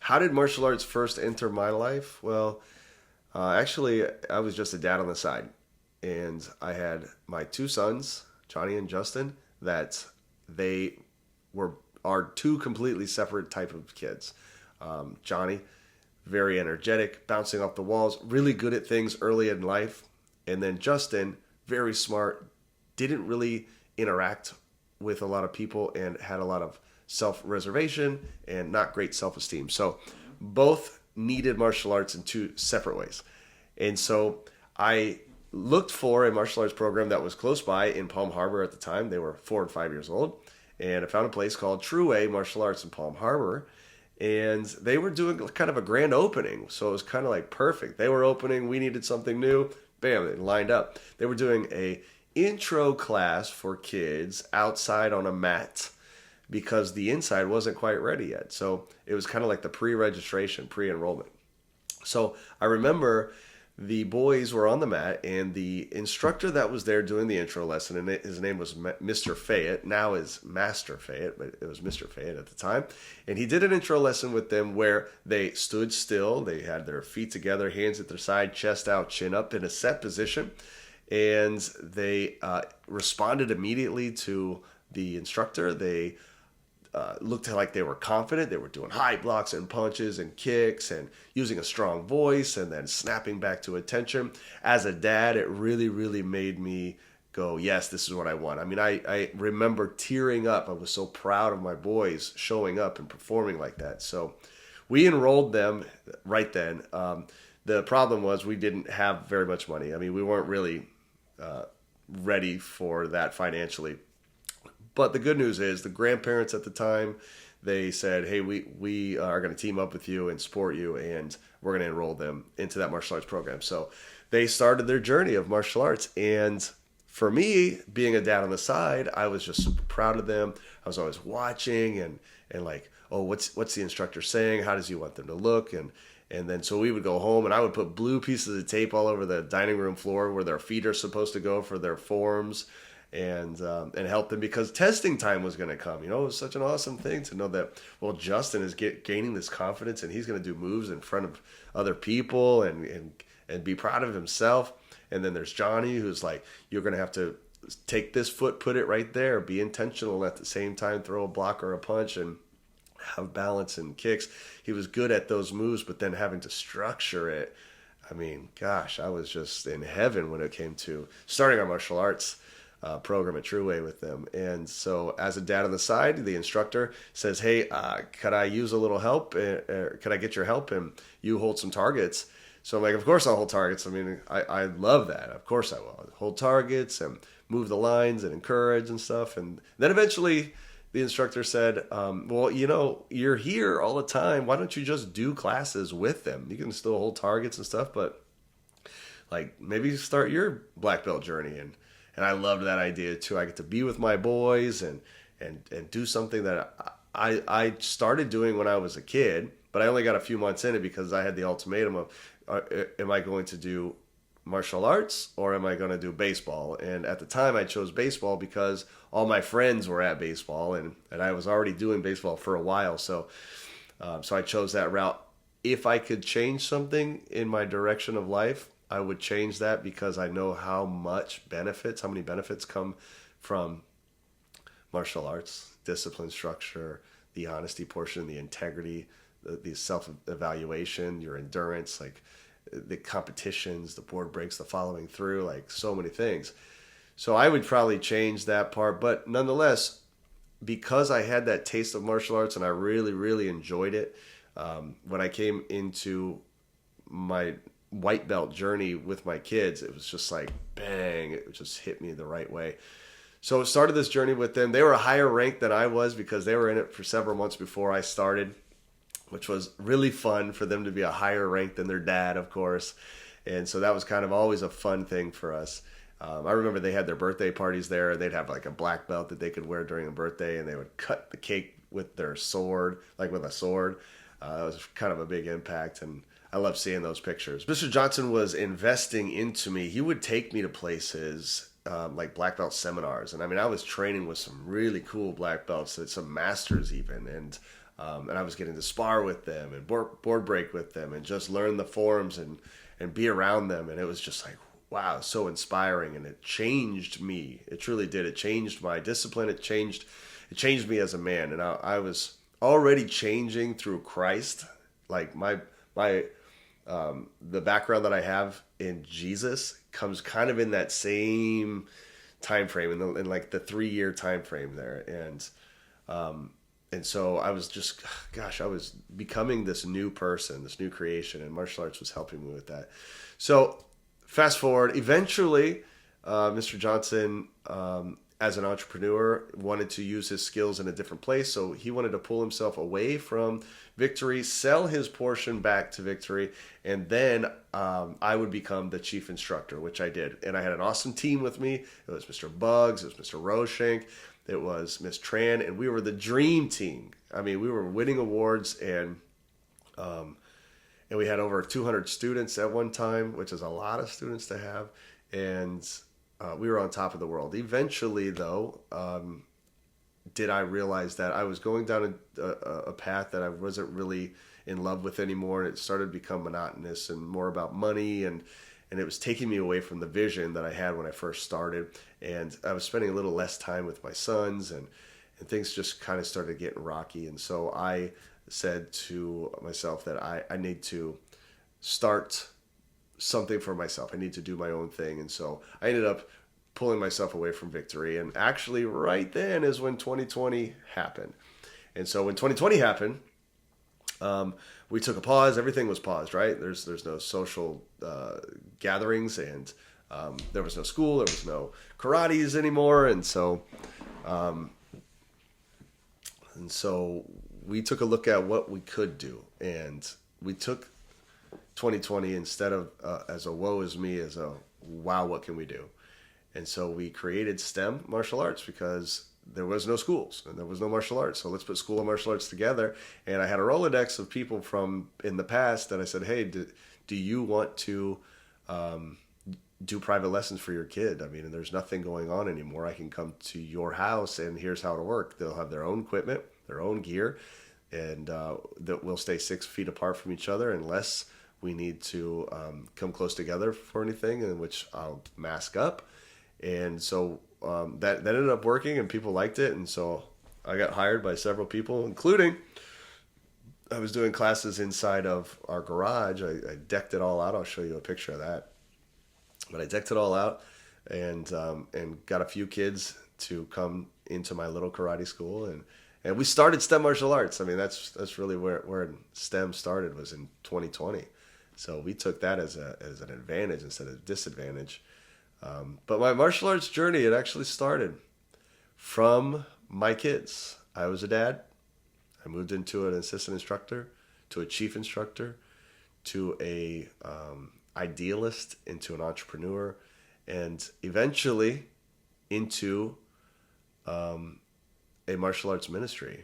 how did martial arts first enter my life? Well, actually, I was just a dad on the side, and I had my two sons, Johnny and Justin, that they were are two completely separate type of kids. Johnny, very energetic, bouncing off the walls, really good at things early in life, and then Justin, very smart, didn't really interact with a lot of people and had a lot of self reservation and not great self esteem. So both needed martial arts in two separate ways. And so I looked for a martial arts program that was close by in Palm Harbor at the time. They were 4 and 5 years old. And I found a place called True Way Martial Arts in Palm Harbor. And they were doing kind of a grand opening. So it was kind of like perfect. They were opening. We needed something new. Bam, it lined up. They were doing a intro class for kids outside on a mat because the inside wasn't quite ready yet. So it was kind of like the pre-registration, pre-enrollment. So I remember the boys were on the mat, and the instructor that was there doing the intro lesson, and his name was Mr. Fayette, now is Master Fayette, but it was Mr. Fayette at the time. And he did an intro lesson with them where they stood still, they had their feet together, hands at their side, chest out, chin up in a set position, and they responded immediately to the instructor. They looked like they were confident. They were doing high blocks and punches and kicks and using a strong voice and then snapping back to attention. As a dad, it really, really made me go, yes, this is what I want. I mean, I remember tearing up. I was so proud of my boys showing up and performing like that. So we enrolled them right then. The problem was we didn't have very much money. I mean, we weren't really ready for that financially. But the good news is the grandparents at the time, they said, hey, we are going to team up with you and support you, and we're going to enroll them into that martial arts program. So they started their journey of martial arts. And for me, being a dad on the side, I was just super proud of them. I was always watching and like, oh, what's the instructor saying? How does he want them to look? And then so we would go home, and I would put blue pieces of tape all over the dining room floor where their feet are supposed to go for their forms, and help them because testing time was going to come. You know, it was such an awesome thing to know that, well, Justin is gaining this confidence, and he's going to do moves in front of other people and be proud of himself. And then there's Johnny, who's like, you're going to have to take this foot, put it right there, be intentional, at the same time throw a block or a punch and have balance and kicks. He was good at those moves, but then having to structure it. I mean, gosh, I was just in heaven when it came to starting our martial arts program at True Way with them. And so as a dad on the side, the instructor says, hey, could I use a little help? Could I get your help? And you hold some targets. So I'm like, of course I'll hold targets. I mean, I love that. Of course I will. Hold targets and move the lines and encourage and stuff. And then eventually the instructor said, well, you know, you're here all the time. Why don't you just do classes with them? You can still hold targets and stuff, but like maybe start your black belt journey. And I loved that idea too. I get to be with my boys and do something that I started doing when I was a kid, but I only got a few months in it because I had the ultimatum of, am I going to do martial arts or am I going to do baseball? And at the time I chose baseball because all my friends were at baseball and I was already doing baseball for a while. So I chose that route. If I could change something in my direction of life, I would change that because I know how many benefits come from martial arts, discipline, structure, the honesty portion, the integrity, the self-evaluation, your endurance, like the competitions, the board breaks, the following through, like so many things. So I would probably change that part. But nonetheless, because I had that taste of martial arts and I really, really enjoyed it, when I came into my white belt journey with my kids, it was just like bang, it just hit me the right way. So I started this journey with them. They were a higher rank than I was because they were in it for several months before I started, which was really fun for them to be a higher rank than their dad, of course. And so that was kind of always a fun thing for us. I remember they had their birthday parties there. They'd have like a black belt that they could wear during a birthday, and they would cut the cake with their sword, like with a sword. It was kind of a big impact, and I love seeing those pictures. Mr. Johnson was investing into me. He would take me to places like black belt seminars. And I mean, I was training with some really cool black belts, some masters even. And And I was getting to spar with them and board break with them and just learn the forms and be around them. And it was just like, wow, so inspiring. And it changed me. It truly did. It changed my discipline. It changed me as a man. And I was already changing through Christ. Like the background that I have in Jesus comes kind of in that same time frame, in like the 3-year time frame there. And so I was just, gosh, I was becoming this new person, this new creation, and martial arts was helping me with that. So fast forward, eventually, Mr. Johnson, as an entrepreneur, wanted to use his skills in a different place. So he wanted to pull himself away from Victory, sell his portion back to Victory, and then I would become the chief instructor, which I did. And I had an awesome team with me. It was Mr. Bugs, it was Mr. Roshank, it was Miss Tran, and we were the dream team. I mean, we were winning awards, and we had over 200 students at one time, which is a lot of students to have. And we were on top of the world. Eventually, though, did I realize that I was going down a path that I wasn't really in love with anymore, and it started to become monotonous and more about money, and it was taking me away from the vision that I had when I first started. And I was spending a little less time with my sons, and things just kind of started getting rocky. And so I said to myself that I need to start something for myself. I need to do my own thing. And so I ended up pulling myself away from Victory. And actually right then is when 2020 happened. And so when 2020 happened, we took a pause. Everything was paused, right? There's no social gatherings, and there was no school. There was no karates anymore. And so we took a look at what we could do. And we took 2020 instead of as a woe is me, as a wow, what can we do? And so we created STEM martial arts because there was no schools and there was no martial arts. So let's put school and martial arts together. And I had a Rolodex of people from in the past that I said, hey, do you want to do private lessons for your kid? I mean, and there's nothing going on anymore. I can come to your house and here's how it'll work. They'll have their own equipment, their own gear, and that we'll stay 6 feet apart from each other unless we need to come close together for anything, in which I'll mask up. And so that ended up working, and people liked it. And so I got hired by several people, including I was doing classes inside of our garage. I decked it all out. I'll show you a picture of that. But I decked it all out and got a few kids to come into my little karate school. And we started STEM martial arts. I mean, that's really where STEM started, was in 2020. So we took that as an advantage instead of a disadvantage. But my martial arts journey, it actually started from my kids. I was a dad. I moved into an assistant instructor, to a chief instructor, to a idealist, into an entrepreneur, and eventually into a martial arts ministry.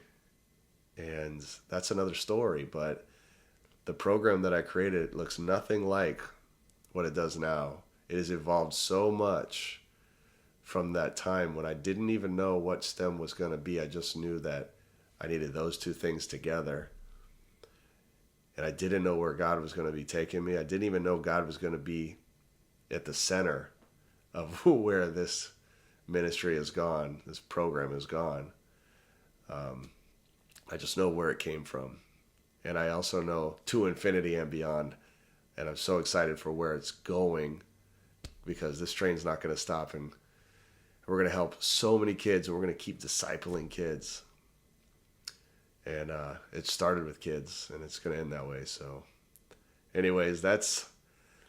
And that's another story, but the program that I created looks nothing like what it does now. It has evolved so much from that time when I didn't even know what STEM was going to be. I just knew that I needed those two things together. And I didn't know where God was going to be taking me. I didn't even know God was going to be at the center of where this ministry has gone, this program has gone. I just know where it came from. And I also know to infinity and beyond. And I'm so excited for where it's going, because this train's not going to stop. And we're going to help so many kids, and we're going to keep discipling kids. And it started with kids, and it's going to end that way. So anyways, that's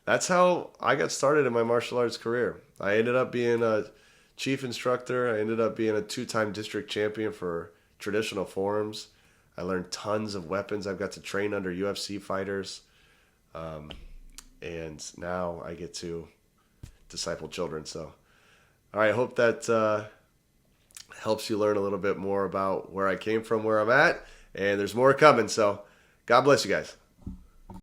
how I got started in my martial arts career. I ended up being a chief instructor. I ended up being a 2-time district champion for traditional forms. I learned tons of weapons. I've got to train under UFC fighters. And now I get to disciple children. So, all right, I hope that helps you learn a little bit more about where I came from, where I'm at. And there's more coming. So God bless you guys.